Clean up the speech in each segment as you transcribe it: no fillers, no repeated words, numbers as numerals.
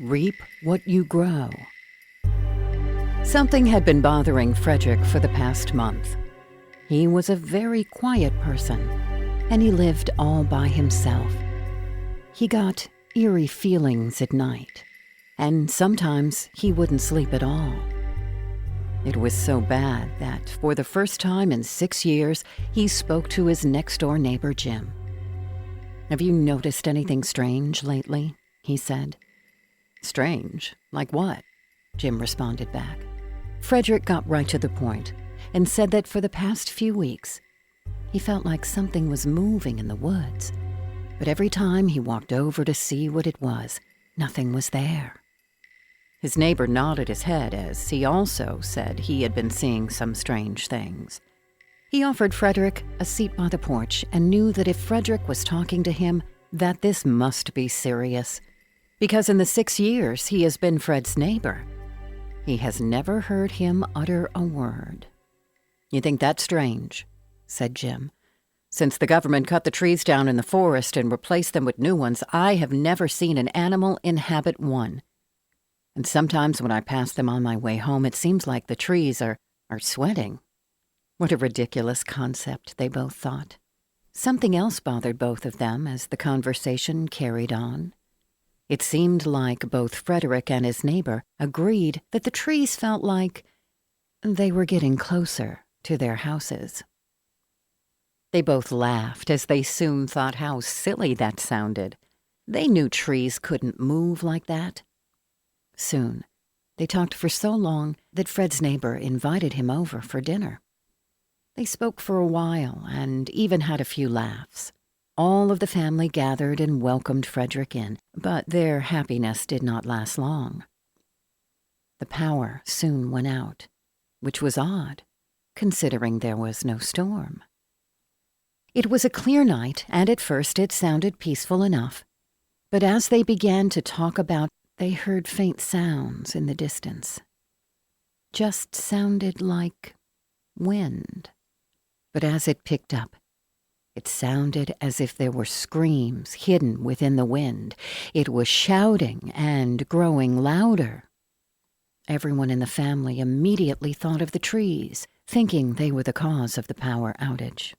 reap what you grow. Something had been bothering Frederick for the past month. He was a very quiet person, and he lived all by himself. He got eerie feelings at night, and sometimes he wouldn't sleep at all. It was so bad that for the first time in 6 years, he spoke to his next-door neighbor, Jim. "Have you noticed anything strange lately?" he said. "Strange? Like what?" Jim responded back. Frederick got right to the point and said that for the past few weeks, he felt like something was moving in the woods, but every time he walked over to see what it was, nothing was there. His neighbor nodded his head as he also said he had been seeing some strange things. He offered Frederick a seat by the porch and knew that if Frederick was talking to him, that this must be serious, because in the 6 years he has been Fred's neighbor, he has never heard him utter a word. "You think that's strange?" said Jim. "Since the government cut the trees down in the forest and replaced them with new ones, I have never seen an animal inhabit one. And sometimes when I pass them on my way home, it seems like the trees are sweating." What a ridiculous concept, they both thought. Something else bothered both of them as the conversation carried on. It seemed like both Frederick and his neighbor agreed that the trees felt like they were getting closer to their houses. They both laughed as they soon thought how silly that sounded. They knew trees couldn't move like that. Soon, they talked for so long that Fred's neighbor invited him over for dinner. They spoke for a while and even had a few laughs. All of the family gathered and welcomed Frederick in, but their happiness did not last long. The power soon went out, which was odd, considering there was no storm. It was a clear night, and at first it sounded peaceful enough. But as they began to talk about it, they heard faint sounds in the distance. Just sounded like wind. But as it picked up, it sounded as if there were screams hidden within the wind. It was shouting and growing louder. Everyone in the family immediately thought of the trees, thinking they were the cause of the power outage.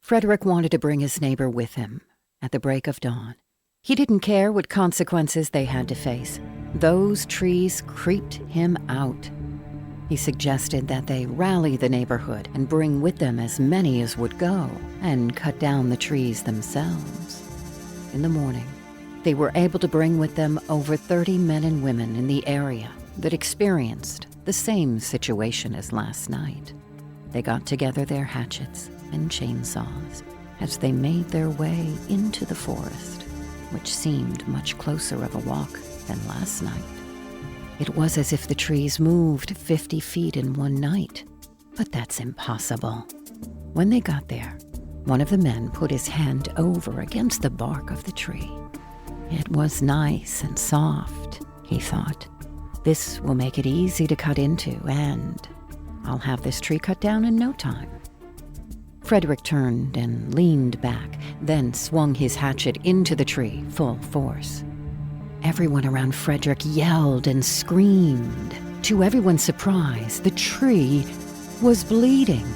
Frederick wanted to bring his neighbor with him at the break of dawn. He didn't care what consequences they had to face. Those trees creeped him out. He suggested that they rally the neighborhood and bring with them as many as would go and cut down the trees themselves. In the morning, they were able to bring with them over 30 men and women in the area that experienced the same situation as last night. They got together their hatchets and chainsaws as they made their way into the forest, which seemed much closer of a walk than last night. It was as if the trees moved 50 feet in one night, but that's impossible. When they got there, one of the men put his hand over against the bark of the tree. It was nice and soft, he thought. This will make it easy to cut into, and I'll have this tree cut down in no time. Frederick turned and leaned back, then swung his hatchet into the tree full force. Everyone around Frederick yelled and screamed. To everyone's surprise, the tree was bleeding.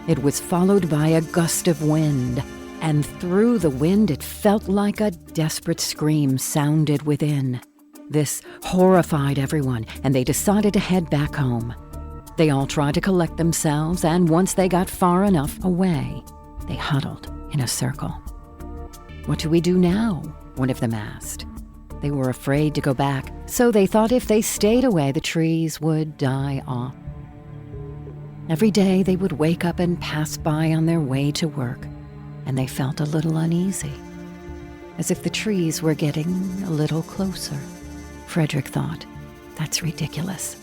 It was followed by a gust of wind, and through the wind it felt like a desperate scream sounded within. This horrified everyone, and they decided to head back home. They all tried to collect themselves, and once they got far enough away, they huddled in a circle. "What do we do now?" one of them asked. They were afraid to go back, so they thought if they stayed away, the trees would die off. Every day they would wake up and pass by on their way to work, and they felt a little uneasy, as if the trees were getting a little closer. Frederick thought, that's ridiculous.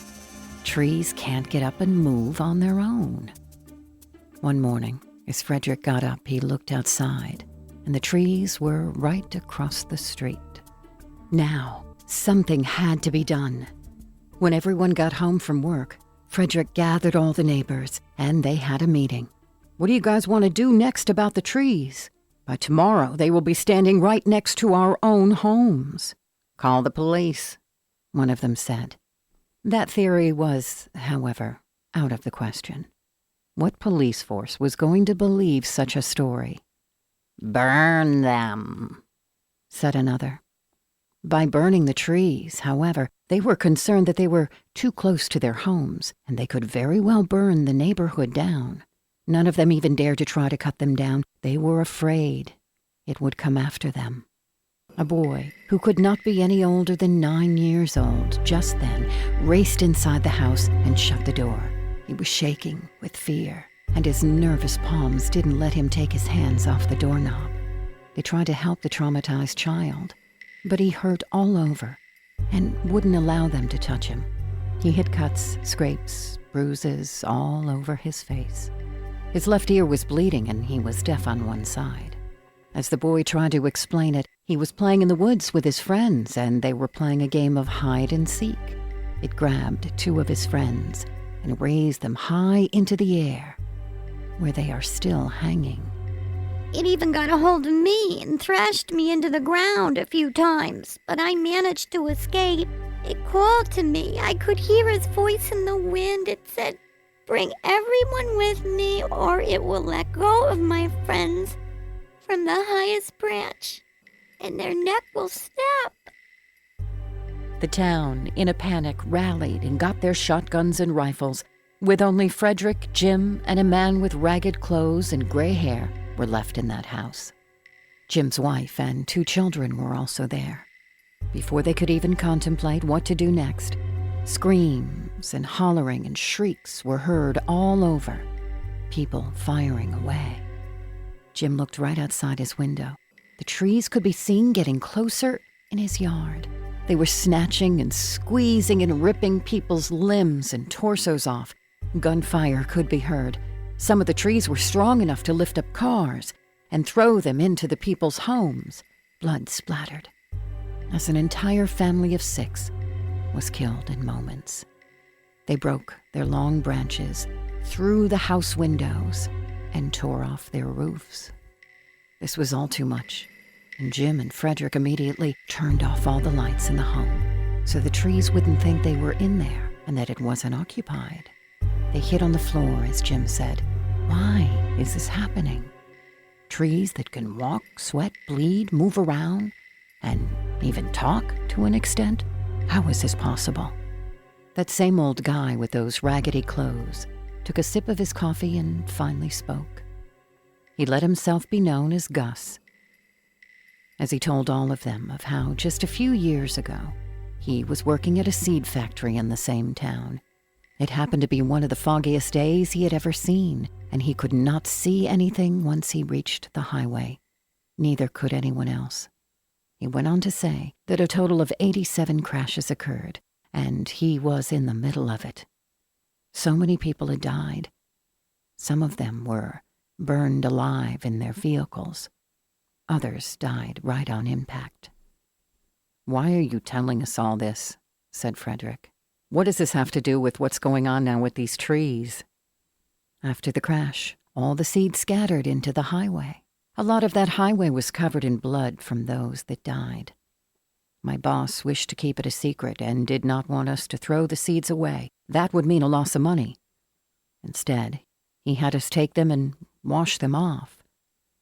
Trees can't get up and move on their own. One morning, as Frederick got up, he looked outside, and the trees were right across the street. Now, something had to be done. When everyone got home from work, Frederick gathered all the neighbors, and they had a meeting. "What do you guys want to do next about the trees? By tomorrow, they will be standing right next to our own homes." "Call the police," one of them said. That theory was, however, out of the question. What police force was going to believe such a story? "Burn them," said another. By burning the trees, however, they were concerned that they were too close to their homes, and they could very well burn the neighborhood down. None of them even dared to try to cut them down. They were afraid it would come after them. A boy, who could not be any older than 9 years old, just then raced inside the house and shut the door. He was shaking with fear, and his nervous palms didn't let him take his hands off the doorknob. They tried to help the traumatized child, but he hurt all over and wouldn't allow them to touch him. He had cuts, scrapes, bruises all over his face. His left ear was bleeding and he was deaf on one side. As the boy tried to explain it, he was playing in the woods with his friends and they were playing a game of hide and seek. It grabbed 2 of his friends and raised them high into the air, where they are still hanging. It even got a hold of me and thrashed me into the ground a few times, but I managed to escape. It called to me. I could hear his voice in the wind. It said, "Bring everyone with me or it will let go of my friends from the highest branch, and their neck will snap." The town, in a panic, rallied and got their shotguns and rifles, with only Frederick, Jim, and a man with ragged clothes and gray hair were left in that house. Jim's wife and 2 children were also there. Before they could even contemplate what to do next, screams and hollering and shrieks were heard all over, people firing away. Jim looked right outside his window. The trees could be seen getting closer in his yard. They were snatching and squeezing and ripping people's limbs and torsos off. Gunfire could be heard. Some of the trees were strong enough to lift up cars and throw them into the people's homes. Blood splattered, as an entire family of 6 was killed in moments. They broke their long branches through the house windows and tore off their roofs. This was all too much, and Jim and Frederick immediately turned off all the lights in the home so the trees wouldn't think they were in there and that it wasn't occupied. They hid on the floor, as Jim said. Why is this happening? Trees that can walk, sweat, bleed, move around, and even talk to an extent? How is this possible? That same old guy with those raggedy clothes took a sip of his coffee and finally spoke. He let himself be known as Gus, as he told all of them of how just a few years ago he was working at a seed factory in the same town. It happened to be one of the foggiest days he had ever seen, and he could not see anything once he reached the highway. Neither could anyone else. He went on to say that a total of 87 crashes occurred, and he was in the middle of it. So many people had died. Some of them were burned alive in their vehicles. Others died right on impact. "Why are you telling us all this?" said Frederick. "What does this have to do with what's going on now with these trees?" After the crash, all the seed scattered into the highway. A lot of that highway was covered in blood from those that died. My boss wished to keep it a secret and did not want us to throw the seeds away. That would mean a loss of money. Instead, he had us take them and wash them off.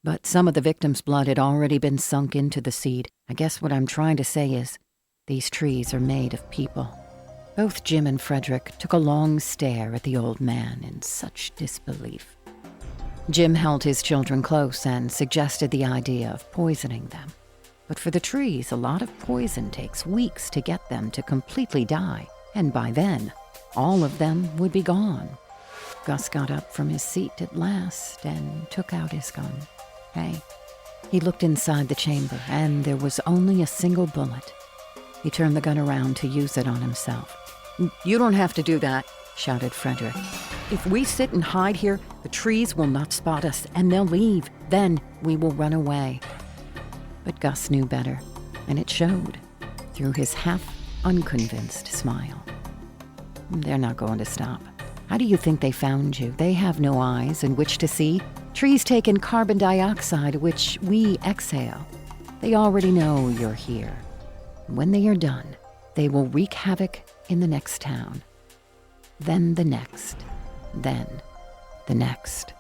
But some of the victims' blood had already been sunk into the seed. I guess what I'm trying to say is, these trees are made of people. Both Jim and Frederick took a long stare at the old man in such disbelief. Jim held his children close and suggested the idea of poisoning them. But for the trees, a lot of poison takes weeks to get them to completely die, and by then, all of them would be gone. Gus got up from his seat at last and took out his gun. Hey, he looked inside the chamber, and there was only a single bullet. He turned the gun around to use it on himself. "You don't have to do that," shouted Frederick. "If we sit and hide here, the trees will not spot us, and they'll leave. Then we will run away." But Gus knew better, and it showed through his half-unconvinced smile. "They're not going to stop. How do you think they found you? They have no eyes in which to see. Trees take in carbon dioxide, which we exhale. They already know you're here. When they are done, they will wreak havoc in the next town. Then the next. Then the next.